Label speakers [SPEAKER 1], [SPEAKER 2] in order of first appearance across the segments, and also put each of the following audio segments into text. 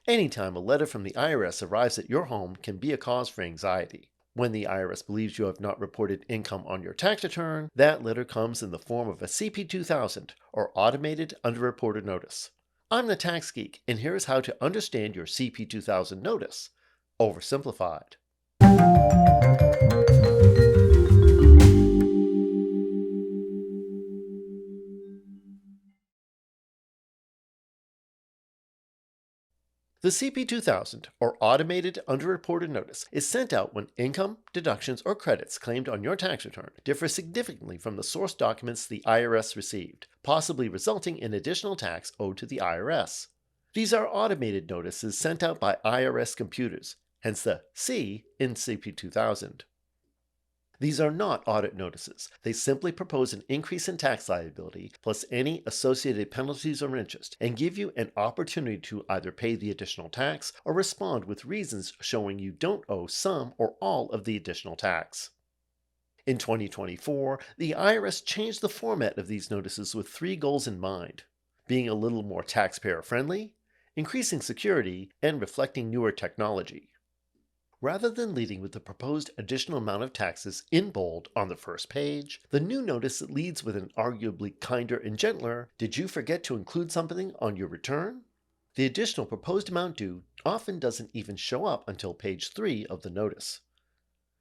[SPEAKER 1] Anytime a letter from the IRS arrives at your home can be a cause for anxiety. When the IRS believes you have not reported income on your tax return, that letter comes in the form of a CP2000 or Automated Underreported Notice. I'm the Tax Geek, and here's how to understand your CP2000 notice. Oversimplified. The CP2000, or Automated Underreported Notice, is sent out when income, deductions, or credits claimed on your tax return differ significantly from the source documents the IRS received, possibly resulting in additional tax owed to the IRS. These are automated notices sent out by IRS computers, hence the C in CP2000. These are not audit notices. They simply propose an increase in tax liability plus any associated penalties or interest and give you an opportunity to either pay the additional tax or respond with reasons showing you don't owe some or all of the additional tax. In 2024, the IRS changed the format of these notices with three goals in mind: being a little more taxpayer friendly, increasing security, and reflecting newer technology. Rather than leading with the proposed additional amount of taxes in bold on the first page, the new notice leads with an arguably kinder and gentler, "Did you forget to include something on your return?" The additional proposed amount due often doesn't even show up until page 3 of the notice.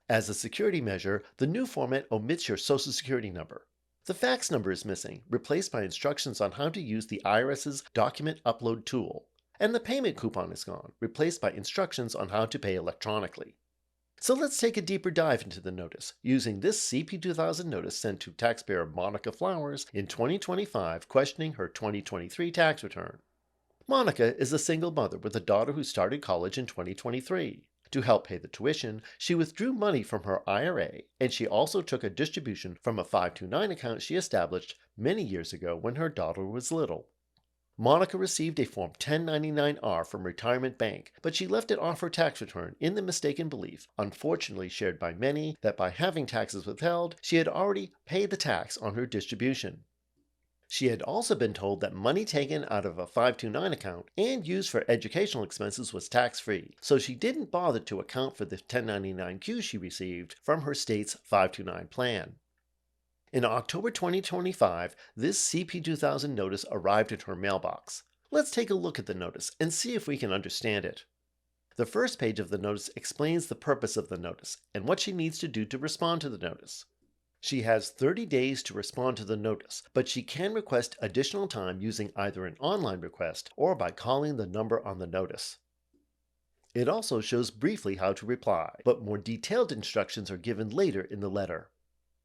[SPEAKER 1] As a security measure, the new format omits your Social Security number. The fax number is missing, replaced by instructions on how to use the IRS's document upload tool. And the payment coupon is gone, replaced by instructions on how to pay electronically. So let's take a deeper dive into the notice, using this CP2000 notice sent to taxpayer Monica Flowers in 2025 questioning her 2023 tax return. Monica is a single mother with a daughter who started college in 2023. To help pay the tuition, she withdrew money from her IRA, and she also took a distribution from a 529 account she established many years ago when her daughter was little. Monica received a Form 1099-R from Retirement Bank, but she left it off her tax return in the mistaken belief, unfortunately shared by many, that by having taxes withheld, she had already paid the tax on her distribution. She had also been told that money taken out of a 529 account and used for educational expenses was tax-free, so she didn't bother to account for the 1099-Q she received from her state's 529 plan. In October 2025, this CP2000 notice arrived at her mailbox. Let's take a look at the notice and see if we can understand it. The first page of the notice explains the purpose of the notice and what she needs to do to respond to the notice. She has 30 days to respond to the notice, but she can request additional time using either an online request or by calling the number on the notice. It also shows briefly how to reply, but more detailed instructions are given later in the letter.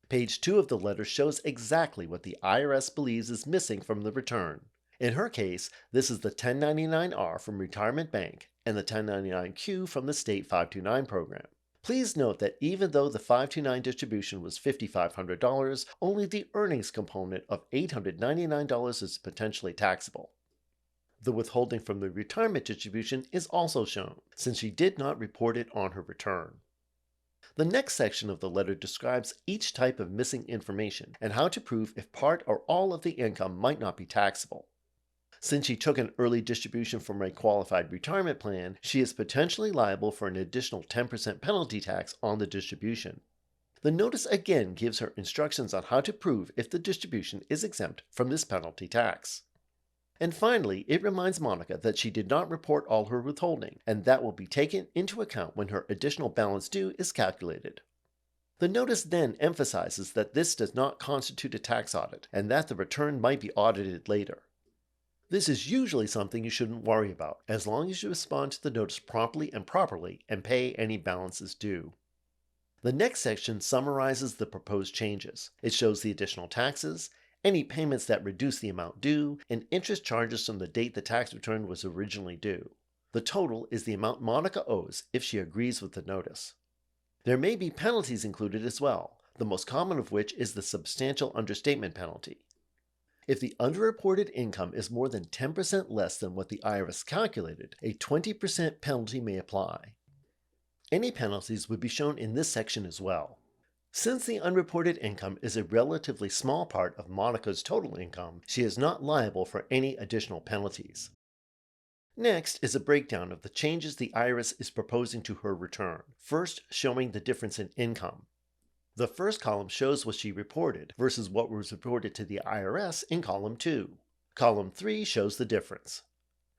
[SPEAKER 1] Page 2 of the letter shows exactly what the IRS believes is missing from the return. In her case, this is the 1099-R from Retirement Bank and the 1099-Q from the state 529 program. Please note that even though the 529 distribution was $5,500, only the earnings component of $899 is potentially taxable. The withholding from the retirement distribution is also shown, since she did not report it on her return. The next section of the letter describes each type of missing information and how to prove if part or all of the income might not be taxable. Since she took an early distribution from a qualified retirement plan, she is potentially liable for an additional 10% penalty tax on the distribution. The notice again gives her instructions on how to prove if the distribution is exempt from this penalty tax. And finally, it reminds Monica that she did not report all her withholding, and that will be taken into account when her additional balance due is calculated. The notice then emphasizes that this does not constitute a tax audit, and that the return might be audited later. This is usually something you shouldn't worry about, as long as you respond to the notice promptly and properly and pay any balances due. The next section summarizes the proposed changes. It shows the additional taxes, any payments that reduce the amount due, and interest charges from the date the tax return was originally due. The total is the amount Monica owes if she agrees with the notice. There may be penalties included as well, the most common of which is the substantial understatement penalty. If the underreported income is more than 10% less than what the IRS calculated, a 20% penalty may apply. Any penalties would be shown in this section as well. Since the unreported income is a relatively small part of Monica's total income, she is not liable for any additional penalties. Next is a breakdown of the changes the IRS is proposing to her return, first showing the difference in income. The first column shows what she reported versus what was reported to the IRS in column 2. Column 3 shows the difference.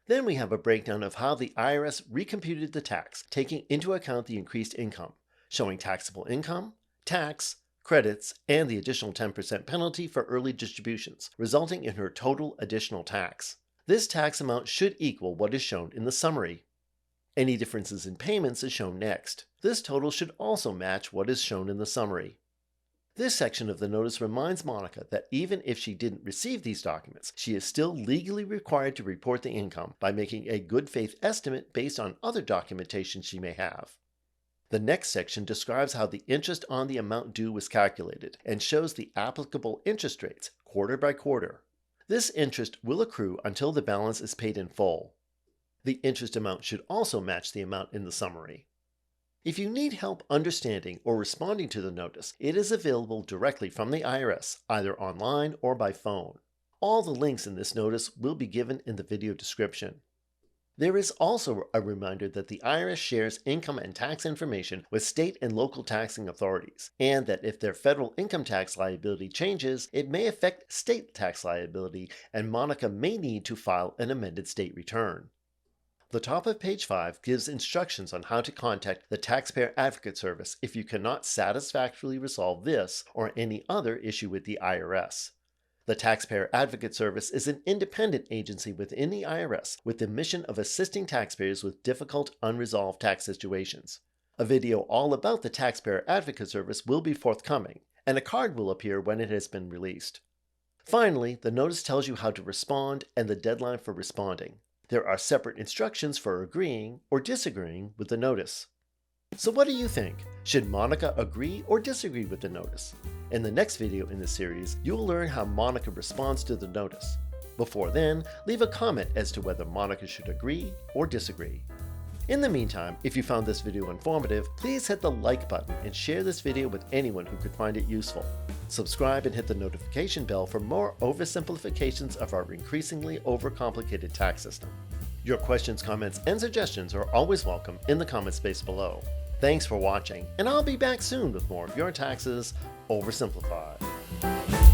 [SPEAKER 1] Then we have a breakdown of how the IRS recomputed the tax, taking into account the increased income, showing taxable income, tax, credits, and the additional 10% penalty for early distributions, resulting in her total additional tax. This tax amount should equal what is shown in the summary. Any differences in payments is shown next. This total should also match what is shown in the summary. This section of the notice reminds Monica that even if she didn't receive these documents, she is still legally required to report the income by making a good faith estimate based on other documentation she may have. The next section describes how the interest on the amount due was calculated and shows the applicable interest rates quarter by quarter. This interest will accrue until the balance is paid in full. The interest amount should also match the amount in the summary. If you need help understanding or responding to the notice, it is available directly from the IRS, either online or by phone. All the links in this notice will be given in the video description. There is also a reminder that the IRS shares income and tax information with state and local taxing authorities, and that if their federal income tax liability changes, it may affect state tax liability, and Monica may need to file an amended state return. The top of page 5 gives instructions on how to contact the Taxpayer Advocate Service if you cannot satisfactorily resolve this or any other issue with the IRS. The Taxpayer Advocate Service is an independent agency within the IRS with the mission of assisting taxpayers with difficult, unresolved tax situations. A video all about the Taxpayer Advocate Service will be forthcoming, and a card will appear when it has been released. Finally, the notice tells you how to respond and the deadline for responding. There are separate instructions for agreeing or disagreeing with the notice. So what do you think? Should Monica agree or disagree with the notice? In the next video in the series, you'll learn how Monica responds to the notice. Before then, leave a comment as to whether Monica should agree or disagree. In the meantime, if you found this video informative, please hit the like button and share this video with anyone who could find it useful. Subscribe and hit the notification bell for more oversimplifications of our increasingly overcomplicated tax system. Your questions, comments, and suggestions are always welcome in the comment space below. Thanks for watching, and I'll be back soon with more of your taxes oversimplified.